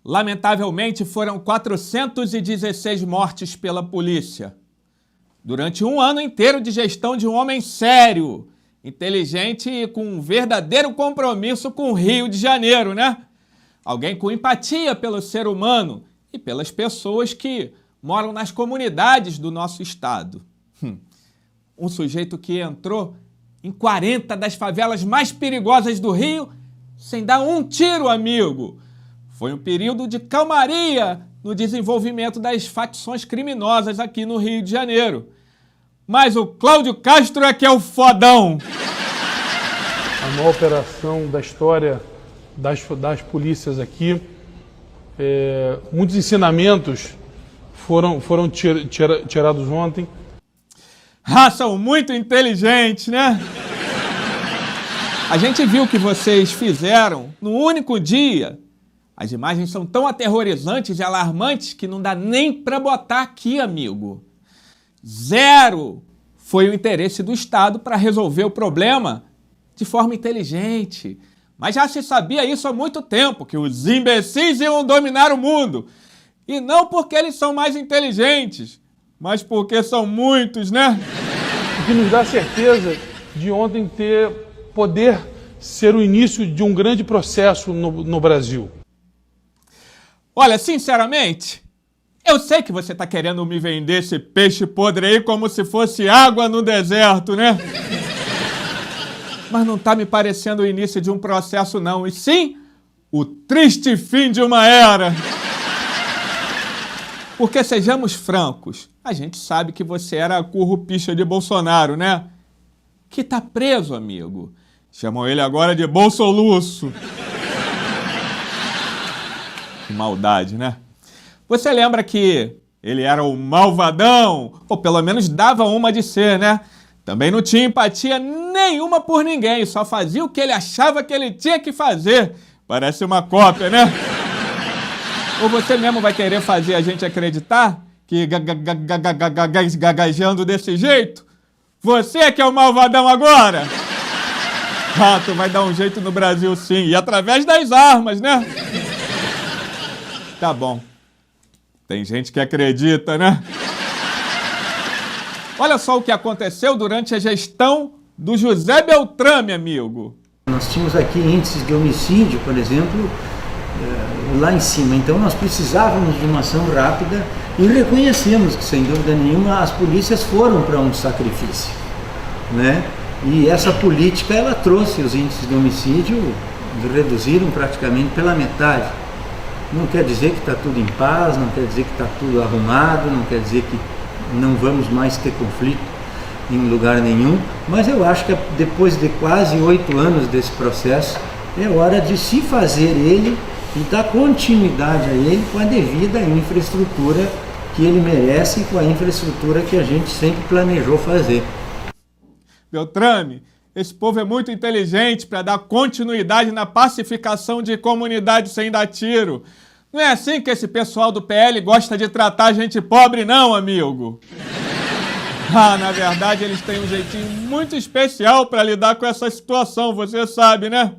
Lamentavelmente, foram 416 mortes pela polícia. Durante um ano inteiro de gestão de um homem sério, inteligente e com um verdadeiro compromisso com o Rio de Janeiro, né? Alguém com empatia pelo ser humano e pelas pessoas que moram nas comunidades do nosso estado. Um sujeito que entrou em 40 das favelas mais perigosas do Rio sem dar um tiro, amigo. Foi um período de calmaria no desenvolvimento das facções criminosas aqui no Rio de Janeiro. Mas o Cláudio Castro é que é o fodão. A maior operação da história das polícias aqui. Muitos ensinamentos foram tirados ontem. São muito inteligentes, né? A gente viu o que vocês fizeram no único dia. As imagens são tão aterrorizantes e alarmantes que não dá nem pra botar aqui, amigo. Zero foi o interesse do Estado para resolver o problema de forma inteligente. Mas já se sabia isso há muito tempo, que os imbecis iam dominar o mundo. E não porque eles são mais inteligentes, mas porque são muitos, né? O que nos dá certeza de ontem poder ser o início de um grande processo no Brasil. Olha, sinceramente, eu sei que você tá querendo me vender esse peixe podre aí como se fosse água no deserto, né? Mas não tá me parecendo o início de um processo não, e sim o triste fim de uma era. Porque, sejamos francos, a gente sabe que você era a currupicha de Bolsonaro, né? Que tá preso, amigo. Chamam ele agora de Bolsoluço. Que maldade, né? Você lembra que ele era o malvadão? Ou pelo menos dava uma de ser, né? Também não tinha empatia nenhuma por ninguém, só fazia o que ele achava que ele tinha que fazer. Parece uma cópia, né? Ou você mesmo vai querer fazer a gente acreditar que gaguejando desse jeito, você é que é o malvadão agora? Tu vai dar um jeito no Brasil sim, e através das armas, né? Tá bom. Tem gente que acredita, né? Olha só o que aconteceu durante a gestão do José Beltrame, amigo. Nós tínhamos aqui índices de homicídio, por exemplo, lá em cima. Então nós precisávamos de uma ação rápida e reconhecemos que, sem dúvida nenhuma, as polícias foram para um sacrifício, né? E essa política, ela trouxe os índices de homicídio, reduziram praticamente pela metade. Não quer dizer que está tudo em paz, não quer dizer que está tudo arrumado, não quer dizer que não vamos mais ter conflito em lugar nenhum, mas eu acho que depois de quase 8 anos desse processo, é hora de se fazer ele e dar continuidade a ele com a devida infraestrutura que ele merece e com a infraestrutura que a gente sempre planejou fazer. Beltrame, esse povo é muito inteligente para dar continuidade na pacificação de comunidades sem dar tiro. Não é assim que esse pessoal do PL gosta de tratar gente pobre, não, amigo. Na verdade, eles têm um jeitinho muito especial para lidar com essa situação, você sabe, né?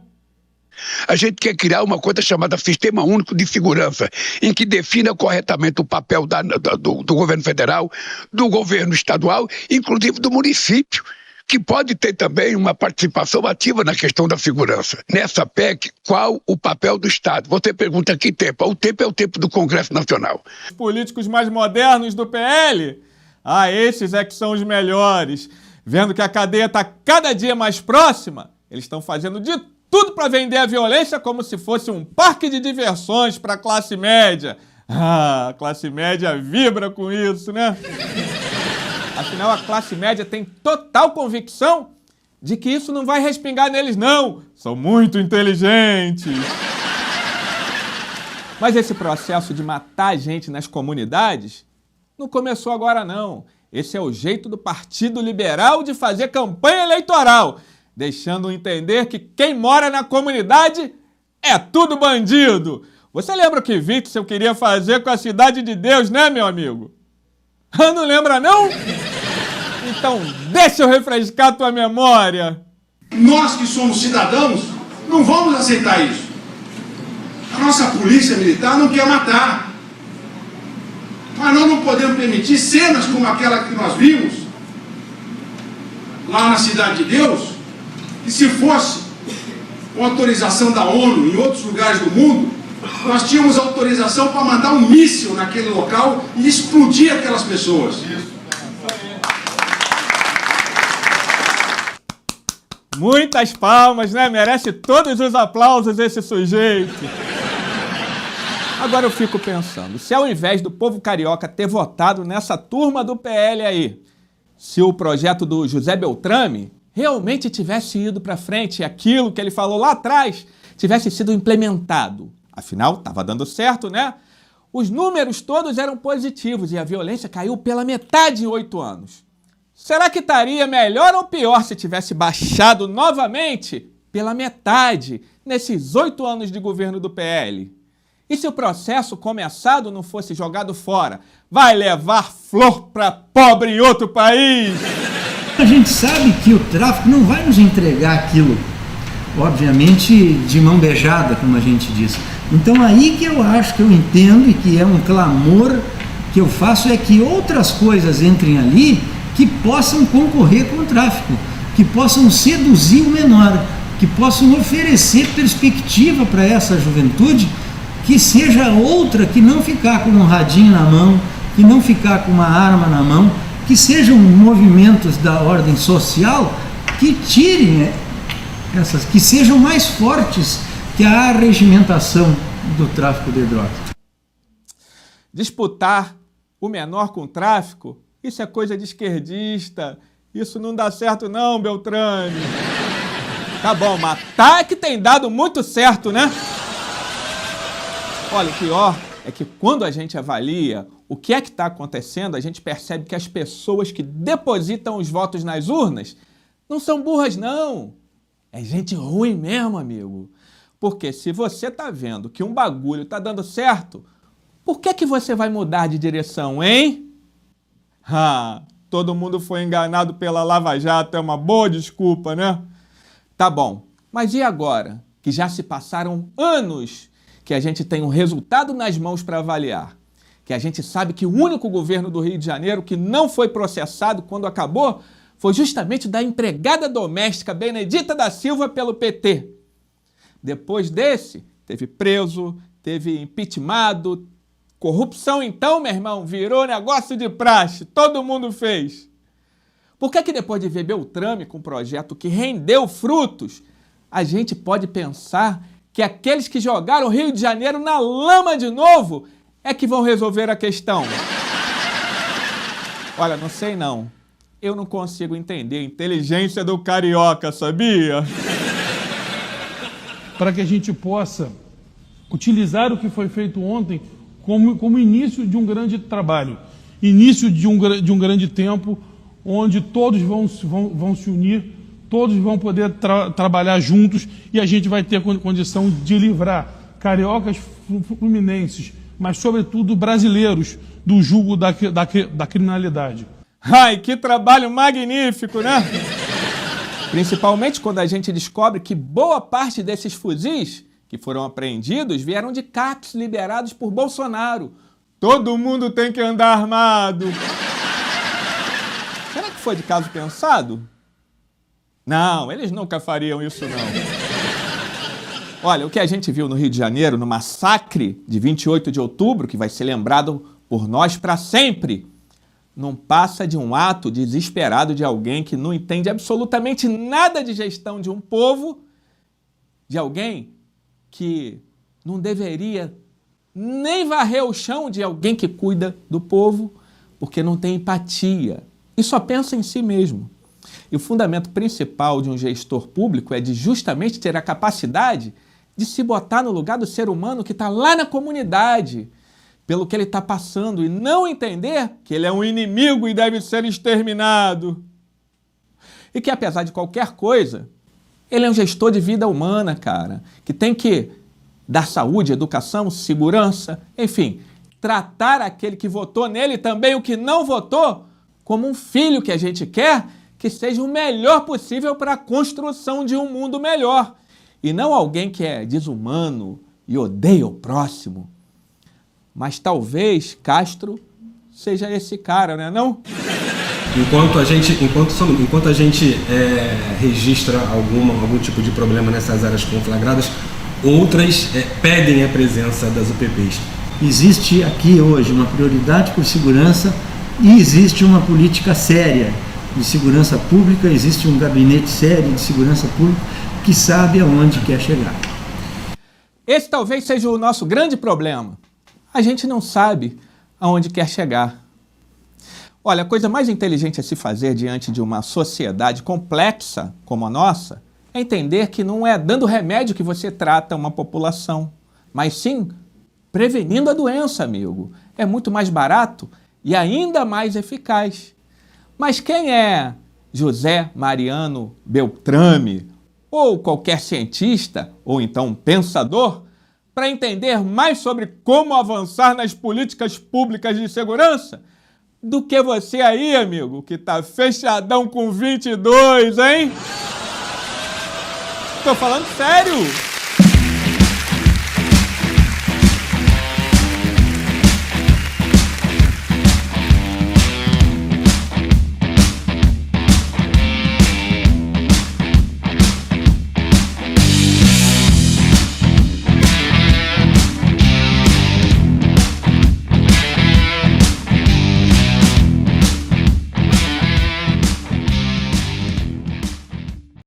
A gente quer criar uma coisa chamada Sistema Único de Segurança, em que defina corretamente o papel do governo federal, do governo estadual, inclusive do município, que pode ter também uma participação ativa na questão da segurança. Nessa PEC, qual o papel do Estado? Você pergunta que tempo? O tempo é o tempo do Congresso Nacional. Os políticos mais modernos do PL? Esses é que são os melhores. Vendo que a cadeia está cada dia mais próxima, eles estão fazendo de tudo para vender a violência como se fosse um parque de diversões para a classe média. A classe média vibra com isso, né? Afinal, a classe média tem total convicção de que isso não vai respingar neles, não. São muito inteligentes. Mas esse processo de matar gente nas comunidades não começou agora, não. Esse é o jeito do Partido Liberal de fazer campanha eleitoral, deixando entender que quem mora na comunidade é tudo bandido. Você lembra o que Witzel queria fazer com a Cidade de Deus, né, meu amigo? Não lembra, não? Então, deixa eu refrescar a tua memória. Nós que somos cidadãos, não vamos aceitar isso. A nossa polícia militar não quer matar. Mas nós não podemos permitir cenas como aquela que nós vimos lá na Cidade de Deus, que se fosse com autorização da ONU em outros lugares do mundo, nós tínhamos autorização para mandar um míssil naquele local e explodir aquelas pessoas. Muitas palmas, né? Merece todos os aplausos esse sujeito. Agora eu fico pensando, se ao invés do povo carioca ter votado nessa turma do PL aí, se o projeto do José Beltrame realmente tivesse ido para frente e aquilo que ele falou lá atrás tivesse sido implementado, afinal, estava dando certo, né? Os números todos eram positivos e a violência caiu pela metade em 8 anos. Será que estaria melhor ou pior se tivesse baixado novamente pela metade nesses 8 anos de governo do PL? E se o processo começado não fosse jogado fora? Vai levar flor para pobre em outro país? A gente sabe que o tráfico não vai nos entregar aquilo, obviamente, de mão beijada, como a gente diz. Então aí que eu acho, que eu entendo e que é um clamor que eu faço, é que outras coisas entrem ali que possam concorrer com o tráfico, que possam seduzir o menor, que possam oferecer perspectiva para essa juventude, que seja outra, que não ficar com um radinho na mão, que não ficar com uma arma na mão, que sejam movimentos da ordem social que tirem essas, que sejam mais fortes que a arregimentação do tráfico de drogas. Disputar o menor com o tráfico, isso é coisa de esquerdista, isso não dá certo não, Beltrame. Tá bom, mas tá que tem dado muito certo, né? Olha, o pior é que quando a gente avalia o que é que está acontecendo, a gente percebe que as pessoas que depositam os votos nas urnas não são burras, não. É gente ruim mesmo, amigo. Porque se você tá vendo que um bagulho tá dando certo, por que você vai mudar de direção, hein? Todo mundo foi enganado pela Lava Jato, é uma boa desculpa, né? Tá bom, mas e agora? Que já se passaram anos que a gente tem um resultado nas mãos para avaliar. Que a gente sabe que o único governo do Rio de Janeiro que não foi processado quando acabou foi justamente da empregada doméstica Benedita da Silva pelo PT. Depois desse, teve preso, teve impeachmentado, corrupção então, meu irmão, virou negócio de praxe, todo mundo fez. Por que depois de ver Beltrame com um projeto que rendeu frutos, a gente pode pensar que aqueles que jogaram o Rio de Janeiro na lama de novo é que vão resolver a questão? Olha, não sei não. Eu não consigo entender a inteligência do carioca, sabia? Para que a gente possa utilizar o que foi feito ontem como início de um grande trabalho, início de um grande tempo, onde todos vão se unir, todos vão poder trabalhar juntos e a gente vai ter condição de livrar cariocas fluminenses, mas sobretudo brasileiros, do jugo da criminalidade. Ai, que trabalho magnífico, né? Principalmente quando a gente descobre que boa parte desses fuzis que foram apreendidos vieram de CACs liberados por Bolsonaro. Todo mundo tem que andar armado. Será que foi de caso pensado? Não, eles nunca fariam isso não. Olha, o que a gente viu no Rio de Janeiro, no massacre de 28 de outubro, que vai ser lembrado por nós para sempre, não passa de um ato desesperado de alguém que não entende absolutamente nada de gestão de um povo, de alguém que não deveria nem varrer o chão, de alguém que cuida do povo, porque não tem empatia e só pensa em si mesmo. E o fundamento principal de um gestor público é de justamente ter a capacidade de se botar no lugar do ser humano que está lá na comunidade, pelo que ele está passando, e não entender que ele é um inimigo e deve ser exterminado. E que, apesar de qualquer coisa, ele é um gestor de vida humana, cara, que tem que dar saúde, educação, segurança, enfim, tratar aquele que votou nele e também o que não votou como um filho que a gente quer que seja o melhor possível para a construção de um mundo melhor. E não alguém que é desumano, e odeia o próximo. Mas talvez Castro seja esse cara, né não? Enquanto a gente registra algum tipo de problema nessas áreas conflagradas, outras pedem a presença das UPPs. Existe aqui hoje uma prioridade por segurança e existe uma política séria de segurança pública, existe um gabinete sério de segurança pública que sabe aonde quer chegar. Esse talvez seja o nosso grande problema. A gente não sabe aonde quer chegar. Olha, a coisa mais inteligente a se fazer diante de uma sociedade complexa como a nossa é entender que não é dando remédio que você trata uma população, mas sim prevenindo a doença, amigo. É muito mais barato e ainda mais eficaz. Mas quem é José Mariano Beltrame, ou qualquer cientista, ou então pensador, para entender mais sobre como avançar nas políticas públicas de segurança, do que você aí, amigo, que tá fechadão com 22, hein? Tô falando sério!